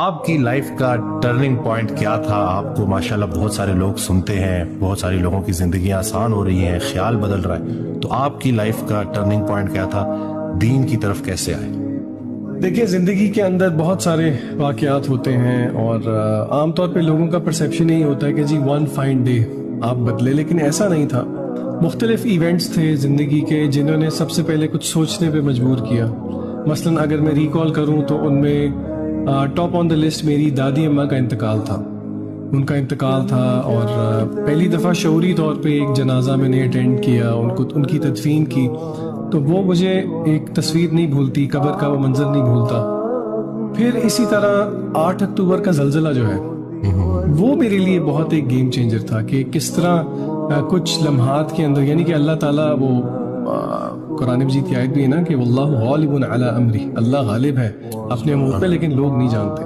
آپ کی لائف کا ٹرننگ پوائنٹ کیا تھا؟ آپ کو ماشاءاللہ بہت سارے لوگ سنتے ہیں، بہت سارے لوگوں کی زندگیاں آسان ہو رہی ہیں، خیال بدل رہا ہے، تو آپ کی لائف کا ٹرننگ پوائنٹ کیا تھا؟ دین کی طرف کیسے آئے؟ دیکھیں، زندگی کے اندر بہت سارے واقعات ہوتے ہیں اور عام طور پہ لوگوں کا پرسیپشن یہی ہوتا ہے کہ جی ون فائن ڈے آپ بدلے، لیکن ایسا نہیں تھا۔ مختلف ایونٹس تھے زندگی کے جنہوں نے سب سے پہلے کچھ سوچنے پہ مجبور کیا۔ مثلا اگر میں ریکال کروں تو ان میں ٹاپ آن دا لسٹ میری دادی اماں کا انتقال تھا۔ ان کا انتقال تھا اور پہلی دفعہ شعوری طور پہ ایک جنازہ میں نے اٹینڈ کیا، ان کی تدفین کی، تو وہ مجھے ایک تصویر نہیں بھولتی، قبر کا وہ منظر نہیں بھولتا۔ پھر اسی طرح 8 اکتوبر کا زلزلہ جو ہے وہ میرے لیے بہت ایک گیم چینجر تھا کہ کس طرح کچھ لمحات کے اندر، یعنی کہ اللہ تعالیٰ، وہ قرآن مجید کی آیت بھی ہے نا کہ واللہ غالب علی امرہ، اللہ غالب ہے اپنے امور پہ لیکن لوگ نہیں جانتے۔